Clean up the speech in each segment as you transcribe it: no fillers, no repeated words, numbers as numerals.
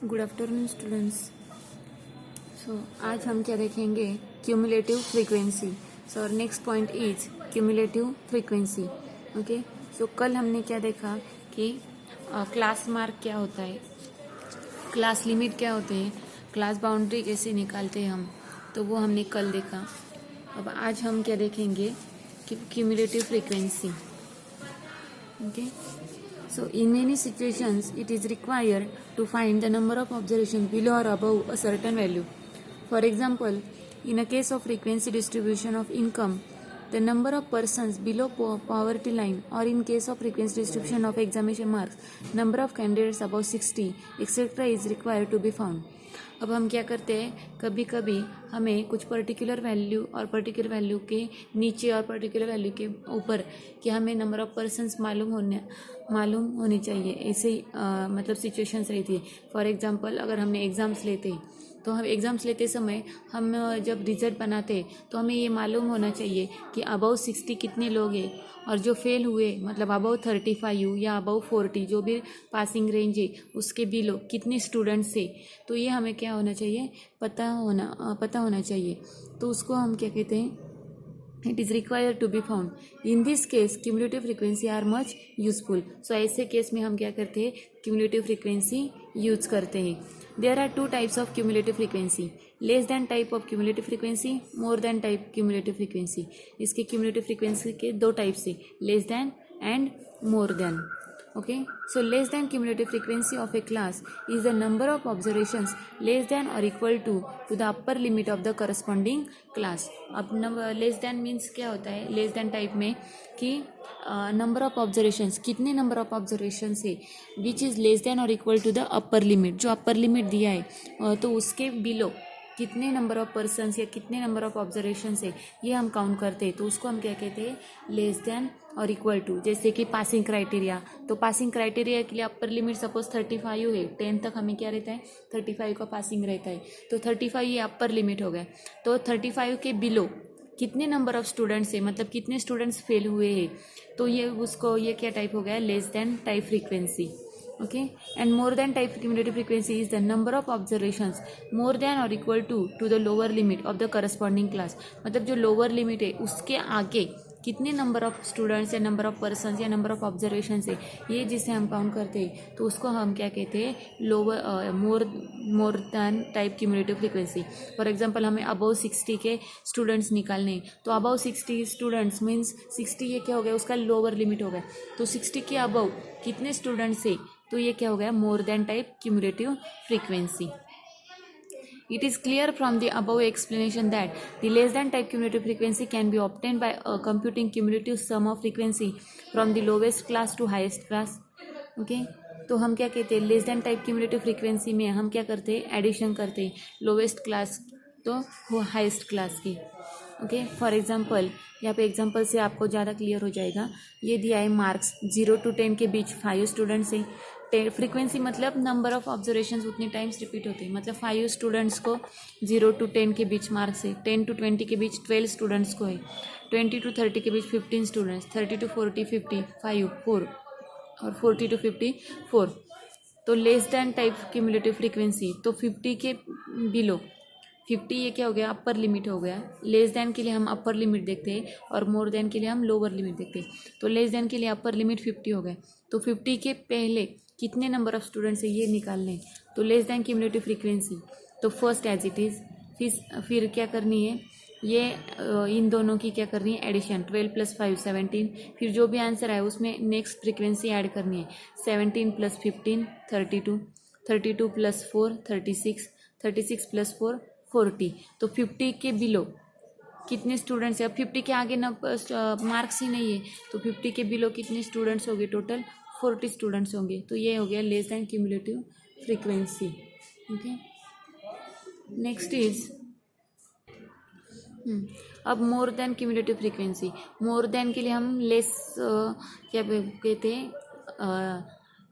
Good afternoon students. आज हम क्या देखेंगे, क्यूमुलेटिव फ्रीक्वेंसी। सो और next point is cumulative frequency. Okay, so कल हमने क्या देखा कि क्लास मार्क क्या होता है, क्लास लिमिट क्या होते हैं, क्लास बाउंड्री कैसे निकालते हैं हम, तो वो हमने कल देखा। अब आज हम क्या देखेंगे कि cumulative frequency. Okay, so in many situations it is required to find the number of observations below or above a certain value. For example, in a case of frequency distribution of income, the number of persons below poverty line, or in case of frequency distribution of examination marks, number of candidates above 60 etc. is required to be found. अब हम क्या करते हैं, कभी कभी हमें कुछ particular value और पर्टिकुलर वैल्यू के नीचे और पर्टिकुलर वैल्यू के ऊपर कि हमें नंबर ऑफ पर्सन्स मालूम होनी चाहिए, ऐसे मतलब सिचुएशंस रहती है। फॉर एग्जांपल, अगर हमने एग्ज़ाम्स लेते तो हम एग्ज़ाम्स लेते समय हम जब रिजल्ट बनाते तो हमें ये मालूम होना चाहिए कि अबव 60 कितने लोग हैं, और जो फेल हुए मतलब अबव 35 या अबव 40 जो भी पासिंग रेंज है उसके बिलो कितने स्टूडेंट्स है, तो ये हमें क्या होना चाहिए, पता होना चाहिए। तो उसको हम क्या कहते हैं, it is required to be found. In this case cumulative frequency are much useful. So ऐसे केस में हम क्या करते हैं, क्यूमुलेटिव फ्रीक्वेंसी यूज करते हैं। There are two types of cumulative frequency, less than type of cumulative frequency, more than type cumulative frequency. इसके cumulative frequency के दो टाइप्स है, less than and more than. Okay, so less than cumulative frequency of a class is the number of observations less than or equal to the upper limit of the corresponding class. अब less than means क्या होता है, less than type में कि number of observations, कितने number of observations है, which is less than और equal to the upper limit, जो अपर लिमिट दिया है तो उसके बिलो कितने नंबर ऑफ पर्सन्स या कितने नंबर ऑफ ऑब्जर्वेशंस है ये हम काउंट करते हैं, तो उसको हम क्या कहते हैं, लेस देन और इक्वल टू। जैसे कि पासिंग क्राइटेरिया, तो पासिंग क्राइटेरिया के लिए अपर लिमिट सपोज 35 है, 10 तक हमें क्या रहता है, 35 का पासिंग रहता है, तो 35 ये अपर लिमिट हो गया। तो 35 के बिलो कितने नंबर ऑफ स्टूडेंट्स है, मतलब कितने स्टूडेंट्स फेल हुए हैं, तो ये क्या टाइप हो गया, less than type frequency. Okay, and more than type cumulative frequency is the number of observations more than or equal to the lower limit of the corresponding class. मतलब जो lower limit है उसके आगे कितने number of students या number of persons या number of observations है, ये जिसे हम काउंट करते हैं तो उसको हम क्या कहते हैं, lower more than type cumulative frequency. For example, हमें अबव 60 के स्टूडेंट्स निकालने हैं, तो अबव 60 स्टूडेंट्स मीन्स 60 ये क्या हो गया, उसका लोअर लिमिट हो गया, तो 60 के अबव कितने स्टूडेंट्स है, तो ये क्या हो गया, मोर than type cumulative frequency. It is clear from the above explanation that the less than type cumulative frequency can be obtained by computing cumulative sum of frequency from the lowest class to highest class. Okay, तो हम क्या कहते हैं, less than type cumulative frequency में हम क्या करते हैं, एडिशन करते हैं, लोवेस्ट क्लास तो वो हाईएस्ट क्लास की। ओके, फॉर एग्जांपल, यहाँ पे एग्जांपल से आपको ज़्यादा क्लियर हो जाएगा। ये दिया है मार्क्स 0 to 10 के बीच 5 स्टूडेंट्स हैं, फ्रीक्वेंसी मतलब नंबर ऑफ ऑब्जर्वेशंस उतने टाइम्स रिपीट होते हैं, मतलब 5 स्टूडेंट्स को 0 to 10 के बीच मार्क्स है, 10 to 20 के बीच 12 स्टूडेंट्स को है, 20 to 30 के बीच 15 स्टूडेंट्स, 30 to 40 50 5 4 और 40 to 50 4। तो less than type cumulative frequency, तो 50 के बिलो 50 ये क्या हो गया, अपर लिमिट हो गया। लेस देन के लिए हम अपर लिमिट देखते हैं और मोर देन के लिए हम लोअर लिमिट देखते हैं। तो लेस देन के लिए अपर लिमिट 50 हो गए, तो 50 के पहले कितने नंबर ऑफ स्टूडेंट्स है ये निकालने, तो लेस देन क्यूमुलेटिव फ्रीक्वेंसी, तो फर्स्ट एज इट इज़, फिर क्या करनी है, ये इन दोनों की क्या करनी है, एडिशन, 12 + 5 17, फिर जो भी आंसर आए उसमें नेक्स्ट फ्रीक्वेंसी ऐड करनी है, 17 + 15 32, 32 + 4 36, 36 + 4 40। तो 50 के बिलो कितने स्टूडेंट्स है, अब 50 के आगे न मार्क्स ही नहीं है, तो 50 के बिलो कितने स्टूडेंट्स होंगे, टोटल 40 स्टूडेंट्स होंगे, तो ये हो गया less than cumulative frequency. Okay, next is अब more than cumulative frequency. More than के लिए हम लेस क्या कहते हैं,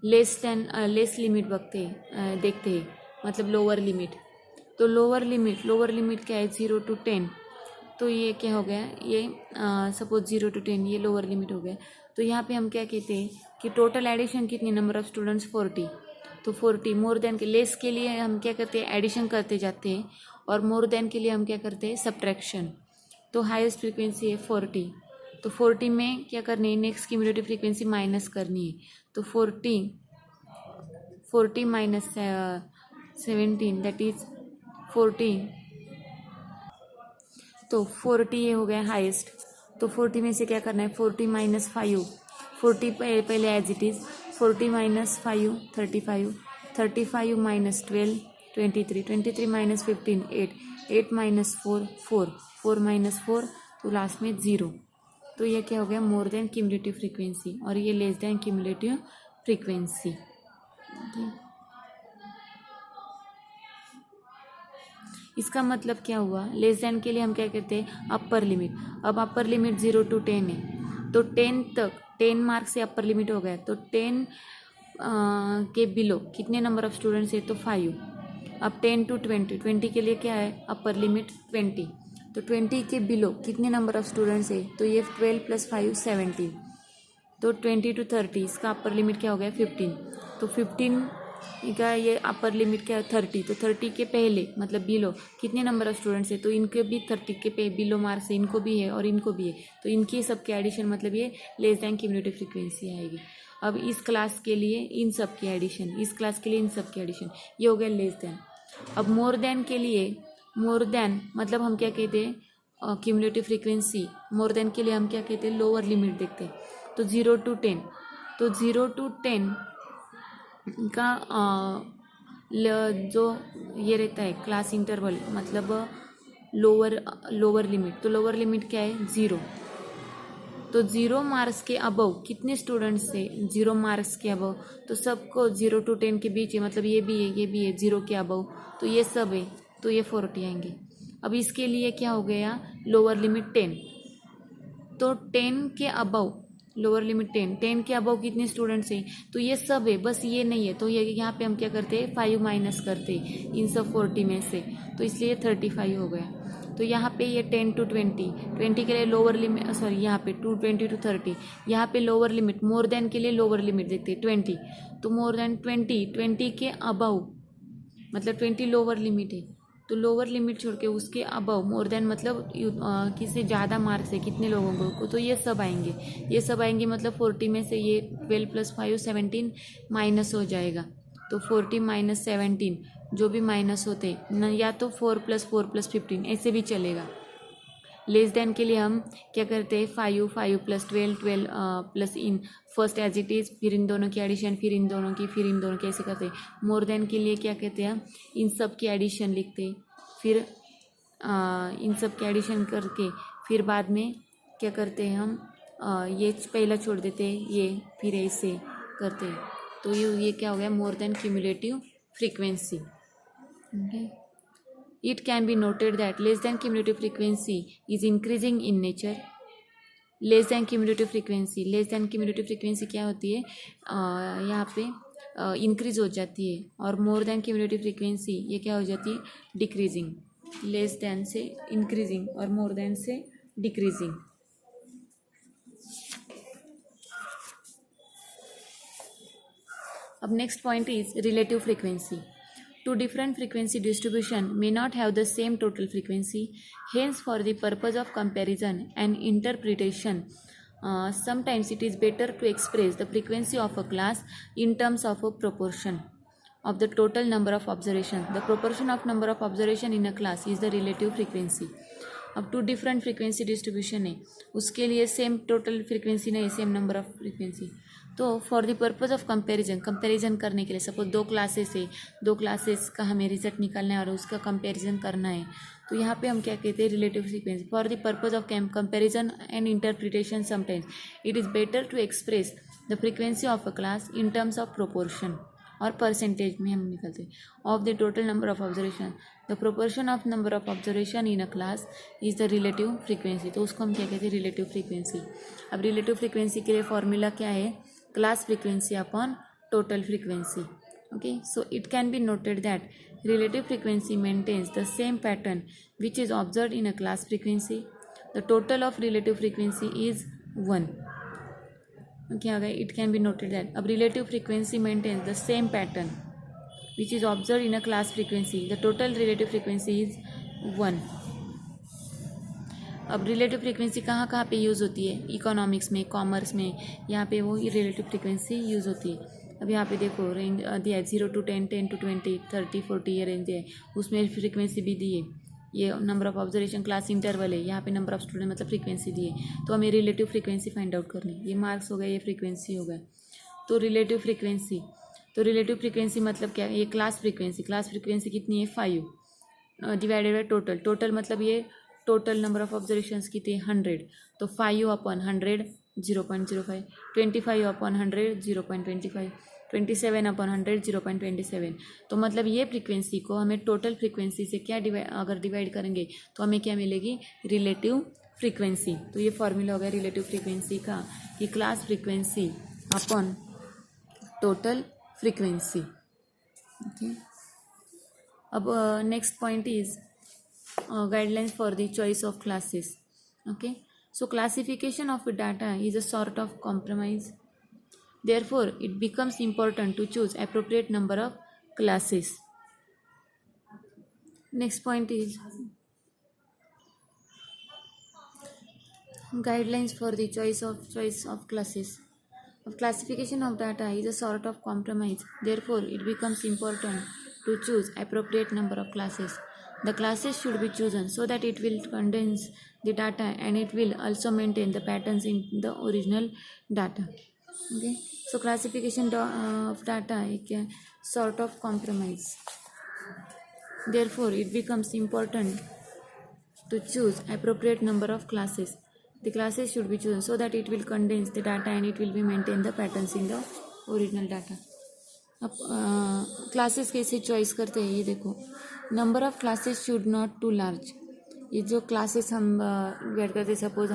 लेस लिमिट देखते हैं, मतलब लोअर लिमिट। तो लोअर लिमिट क्या है, 0 to 10, तो ये क्या हो गया, ये सपोज 0 to 10 ये लोअर लिमिट हो गया। तो यहाँ पे हम क्या कहते हैं कि टोटल एडिशन कितनी, नंबर ऑफ स्टूडेंट्स 40, तो 40 मोर देन के लेस के लिए हम क्या करते हैं एडिशन करते जाते हैं और मोर देन के लिए हम क्या करते हैं सब्ट्रैक्शन। तो हाईएस्ट फ्रीक्वेंसी है 40, तो 40 में क्या करनी है नेक्स्ट क्यूमुलेटिव फ्रीक्वेंसी माइनस करनी है। तो 40 माइनस 17 दैट इज 14, तो 40 ये हो गया हाईएस्ट। तो 40 में से क्या करना है 40 माइनस 5, 40 पहले as it is 40 minus 5 35, 35 minus 12 23, 23 minus 15 8, 8 minus 4 4, 4 minus 4, तो लास्ट में 0। तो ये क्या हो गया मोर देन क्यूमुलेटिव फ्रीक्वेंसी और ये लेस देन क्यूमुलेटिव फ्रीक्वेंसी। इसका मतलब क्या हुआ लेस देन के लिए हम क्या कहते हैं अपर लिमिट। अब अपर लिमिट 0 to 10 है, तो 10 तक 10 मार्क्स से अपर लिमिट हो गया। तो 10 के बिलो कितने नंबर ऑफ स्टूडेंट्स है तो 5। अब 10 to 20, 20 के लिए क्या है अपर लिमिट 20, तो 20 के बिलो कितने नंबर ऑफ स्टूडेंट्स है तो ये 12 + 5 17। तो 20 to 30 इसका अपर लिमिट क्या हो गया 15, तो 15 का ये अपर लिमिट क्या है 30। तो 30 के पहले मतलब बिलो कितने नंबर ऑफ स्टूडेंट्स है तो इनके भी 30 के पे बिलो मार्क्स है, इनको भी है और इनको भी है, तो इनकी सबके एडिशन मतलब ये लेस देन क्यूमुलेटिव फ्रीक्वेंसी आएगी। अब इस क्लास के लिए इन सब की एडिशन, इस क्लास के लिए इन सब की एडिशन, ये हो गया लेस देन। अब मोर देन के लिए मोर देन मतलब हम क्या कहते हैं क्यूमुलेटिव फ्रीक्वेंसी, मोर देन के लिए हम क्या कहते हैं लोअर लिमिट देखते हैं। तो 0 to 10, तो 0 to 10 का जो ये रहता है क्लास इंटरवल मतलब लोअर लिमिट, तो लोअर लिमिट क्या है 0। तो 0 मार्क्स के अबव कितने स्टूडेंट्स से 0 मार्क्स के अबव, तो सबको 0 to 10 के बीच है, मतलब ये भी है ये भी है 0 के अबव, तो ये सब है, तो ये 40 आएंगे। अब इसके लिए क्या हो गया लोअर लिमिट 10, तो 10 के अबव लोअर लिमिट 10 के अबव कितने स्टूडेंट्स हैं तो ये सब है, बस ये नहीं है। तो ये यहाँ पे हम क्या करते हैं 5 माइनस करते हैं इन सब 40 में से, तो इसलिए 35 हो गया। तो यहाँ पे ये 10 to 20 के लिए लोअर लिमिट सॉरी यहाँ पे 20 to 30, यहाँ पे लोअर लिमिट मोर देन के लिए लोअर लिमिट देखते हैं 20, तो मोर देन 20 के अबव मतलब 20 लोअर लिमिट है, तो लोअर लिमिट छोड़ के उसके अबव मोर देन मतलब किसी ज़्यादा मार्क्स है कितने लोगों को, तो ये सब आएंगे मतलब 40 में से ये 12 + 5 17 माइनस हो जाएगा। तो 40 माइनस 17 जो भी माइनस होते न, या तो 4 + 4 + 15 ऐसे भी चलेगा। लेस देन के लिए हम क्या करते हैं 5 + 12 12 plus in first as it is, फिर इन दोनों की एडिशन, फिर इन दोनों की, फिर इन दोनों की, ऐसे करते हैं। मोर देन के लिए क्या कहते हैं हम इन सब की एडिशन लिखते हैं, फिर इन सब की एडिशन करके फिर बाद में क्या करते हैं हम ये पहला छोड़ देते हैं ये, फिर ऐसे करते हैं। तो ये क्या हो गया मोर than cumulative frequency. Okay, it can be noted that less than cumulative frequency is increasing in nature. less than cumulative frequency क्या होती है यहाँ पे इंक्रीज हो जाती है, और मोर देन क्यूमुलेटिव फ्रीक्वेंसी ये क्या हो जाती है डिक्रीजिंग। लेस देन से इंक्रीजिंग और मोर देन से डिक्रीजिंग। अब next point is relative frequency. Two different frequency distribution may not have the same total frequency. Hence, for the purpose of comparison and interpretation, sometimes it is better to express the frequency of a class in terms of a proportion of the total number of observations. The proportion of number of observation in a class is the relative frequency. अब to different frequency distribution है, उसके लिए same total frequency नहीं, same number of frequency. तो for the purpose of comparison करने के लिए, suppose 2 classes है, 2 क्लासेस का हमें रिजल्ट निकालना है और उसका कंपैरिजन करना है, तो यहाँ पे हम क्या कहते हैं relative frequency. For the purpose of comparison and interpretation sometimes it is better to express the frequency of a class in terms of proportion, और परसेंटेज में हम निकलते of the total number of observation. The proportion of number of observation in a class is the relative frequency, तो उसको हम क्या कहते हैं रिलेटिव फ्रीक्वेंसी। अब रिलेटिव फ्रीक्वेंसी के लिए फॉर्मूला क्या है class frequency upon total frequency. Okay, so it can be noted that relative frequency maintains the same pattern which is observed in a class frequency. The total of relative frequency is 1। क्या आ गया it can be noted that. अब relative frequency maintains the same pattern, which is observe in a class frequency, the total relative frequency is 1. अब relative frequency कहाँ कहाँ पे use होती है? इकोनॉमिक्स में, कॉमर्स में, यहाँ पे वो रिलेटिव फ्रीक्वेंसी यूज़ होती है. अब यहाँ पे देखो रेंज दिया है 0 to 10, 10 to 20, 30, 40 ये रेंज है, उसमें फ्रीक्वेंसी भी दी है. ये number of observation class interval है, यहाँ पे नंबर ऑफ स्टूडेंट मतलब फ्रीक्वेंसी दी है. तो हमें रिलेटिव फ्रीक्वेंसी फाइंड आउट करनी है. ये मार्क्स हो गए, ये फ्रीक्वेंसी हो गया. तो रिलेटिव फ्रीक्वेंसी मतलब क्या है? ये क्लास फ्रीक्वेंसी कितनी है? 5 डिवाइडेड बाई टोटल मतलब ये टोटल नंबर ऑफ ऑब्जर्वेशंस कितनी है? 100. तो 5/100 0.05, 25/100 0.25, 27/100 0.27. तो मतलब ये फ्रीक्वेंसी को हमें टोटल फ्रीक्वेंसी से क्या अगर डिवाइड करेंगे तो हमें क्या मिलेगी? Relative frequency. तो ये फॉर्मूला हो गया रिलेटिव फ्रीक्वेंसी का कि class frequency upon total frequency. Okay. अब next point is guidelines for the choice of classes. Okay, so classification of data is a sort of compromise. Therefore it becomes important to choose appropriate number of classes. Next point is guidelines for the choice of classes. Classification of data is a sort of compromise. Therefore it becomes important to choose appropriate number of classes. The classes should be chosen so that it will condense the data and it will also maintain the patterns in the original data. Okay, so classification of data is a sort of compromise. Therefore it becomes important to choose appropriate number of classes. The classes should be chosen so that it will condense the data and it will be maintain the patterns in the original data. अब classes कैसे choice करते हैं ये देखो. Number of classes should not too large. ये जो classes हम add करते, सपोज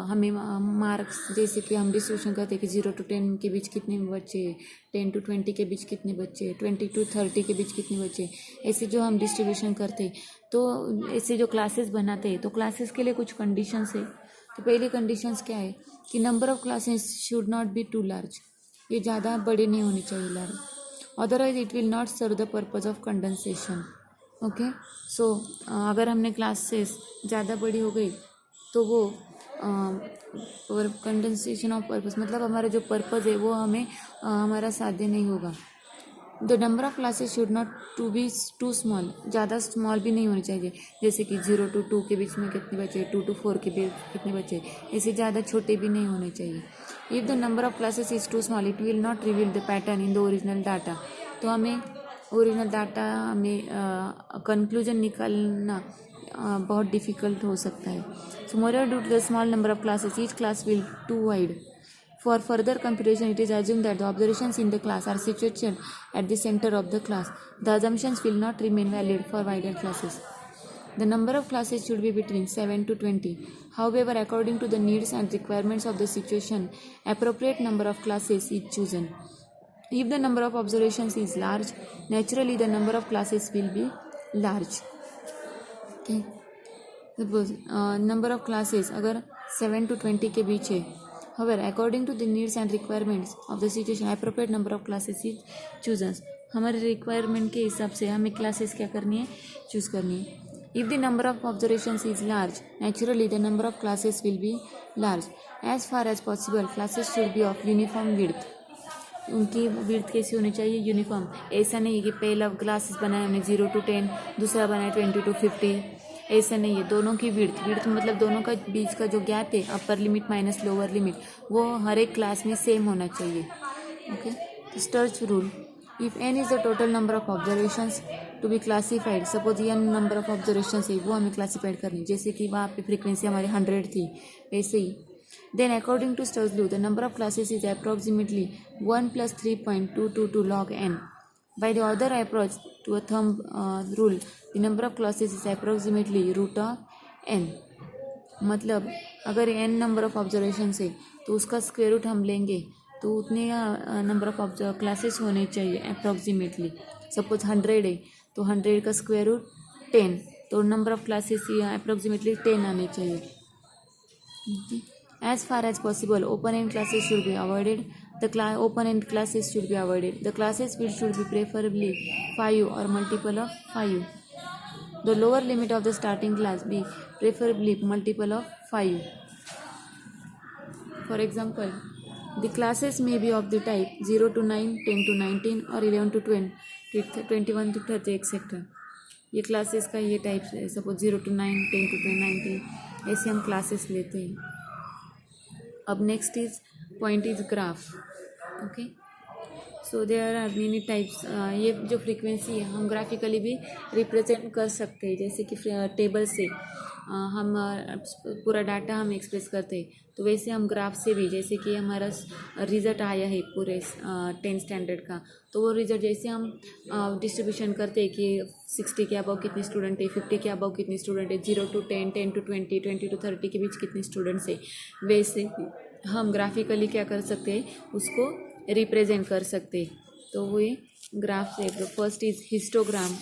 हमें मार्क्स जैसे कि हम डिस्ट्रीब्यूशन करते हैं कि 0 to 10 के बीच कितने बच्चे, 10 to 20 के बीच कितने बच्चे, 20 to 30 के बीच कितने बच्चे, ऐसे जो हम डिस्ट्रीब्यूशन करते तो ऐसे जो क्लासेस बनाते हैं तो क्लासेस के लिए कुछ कंडीशंस है. तो पहली कंडीशंस क्या है कि number of classes should not be too large. ये ज़्यादा बड़े नहीं होने चाहिए large. Otherwise it will not serve the purpose of condensation. Okay, so अगर हमने क्लासेस ज़्यादा बड़ी हो गई तो वो कंडेंसेशन ऑफ पर्पज़ मतलब हमारा जो पर्पज़ है वो हमें हमारा साध्य नहीं होगा. The number of classes should not to be too small. ज़्यादा स्मॉल भी नहीं होनी चाहिए, जैसे कि 0 to 2 के बीच में कितने बच्चे, 2 to 4 के बीच कितने बच्चे, ऐसे ज़्यादा छोटे भी नहीं होने चाहिए. If the number of classes is too small it will not reveal the pattern in the original data. तो हमें ओरिजिनल डाटा हमें कंक्लूजन निकालना बहुत डिफ़िकल्ट हो सकता है. So more due to the small number of classes each class will too wide. For further computation, it is assumed that the observations in the class are situated at the center of the class. The assumptions will not remain valid for wider classes. The number of classes should be between 7 to 20. However, according to the needs and requirements of the situation, appropriate number of classes is chosen. If the number of observations is large, naturally the number of classes will be large. Okay. Suppose number of classes अगर 7 to 20 के बीच है. However, according to the needs and requirements of the situation, appropriate number of classes is chosen. हमारे requirement के हिसाब से हमें classes क्या करनी है, चूज़ करनी है. If the number of observations is large, naturally the number of classes will be large. As far as possible, classes should be of uniform width. उनकी विड्थ कैसी होनी चाहिए? यूनिफॉर्म. ऐसा नहीं है कि पहला क्लासेस बनाया हमने 0 to 10, दूसरा बनाया 20 to 50. ऐसा नहीं है. दोनों की विड्थ मतलब दोनों का बीच का जो गैप है, upper limit minus lower limit, वो हर एक क्लास में सेम होना चाहिए. Okay. Sturges rule. If n is the total number of observations to be classified, suppose n number of observations है वो हमें क्लासीफाइड करनी, जैसे कि वहाँ पे फ्रीक्वेंसी हमारी 100 थी, वैसे ही then according to Sturge's law the number of classes is approximately 1 plus 3.222 log n. By the other approach to a thumb rule, the number of classes is approximately root of n. मतलब अगर n number of observation है तो उसका square root हम लेंगे तो उतने number of classes होने चाहिए अप्रॉक्सीमेटली. सपोज 100 है तो 100 का स्क्वायर रूट 10, तो नंबर ऑफ क्लासेस अप्रॉक्सीमेटली 10 आने चाहिए. As far as possible, open-end classes should be avoided. The open-end classes should be avoided. The classes which should be preferably 5 or multiple of 5. The lower limit of the starting class be preferably multiple of 5. For example, the classes may be of the type 0 to 9, 10 to 19 or 11 to 20, 21 to 30 etc. ये classes का ये type है. Suppose 0 to 9, 10 to 19 ऐसे हम classes लेते हैं. अब next is point is graph. Okay, so there are many types. ये जो फ्रीक्वेंसी है हम ग्राफिकली भी रिप्रेजेंट कर सकते हैं. जैसे कि टेबल से हम पूरा डाटा हम एक्सप्रेस करते हैं, तो वैसे हम ग्राफ से भी, जैसे कि हमारा रिज़ल्ट आया है पूरे 10 स्टैंडर्ड का, तो वो रिज़ल्ट जैसे हम डिस्ट्रीब्यूशन करते हैं कि 60 के अबव कितने स्टूडेंट है, 50 के अबव कितने स्टूडेंट है, 0 to 10, 10 to 20, 20 to 30 के बीच कितने स्टूडेंट्स है, वैसे हम ग्राफिकली क्या कर सकते हैं, उसको रिप्रेजेंट कर सकते. तो वो ये ग्राफ से. फर्स्ट इज हिस्टोग्राम,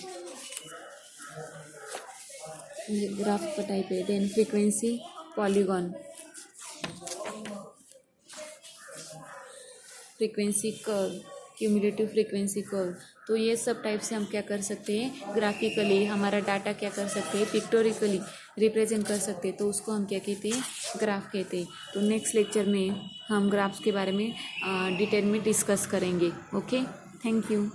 ग्राफ का टाइप है. Then frequency, polygon, frequency curve, cumulative frequency curve. तो ये सब टाइप से हम क्या कर सकते हैं, ग्राफिकली हमारा डाटा क्या कर सकते हैं, पिक्टोरिकली रिप्रेजेंट कर सकते हैं. तो उसको हम क्या कहते हैं, ग्राफ कहते हैं. तो नेक्स्ट लेक्चर में हम ग्राफ्स के बारे में डिटेल में डिस्कस करेंगे. Okay, thank you.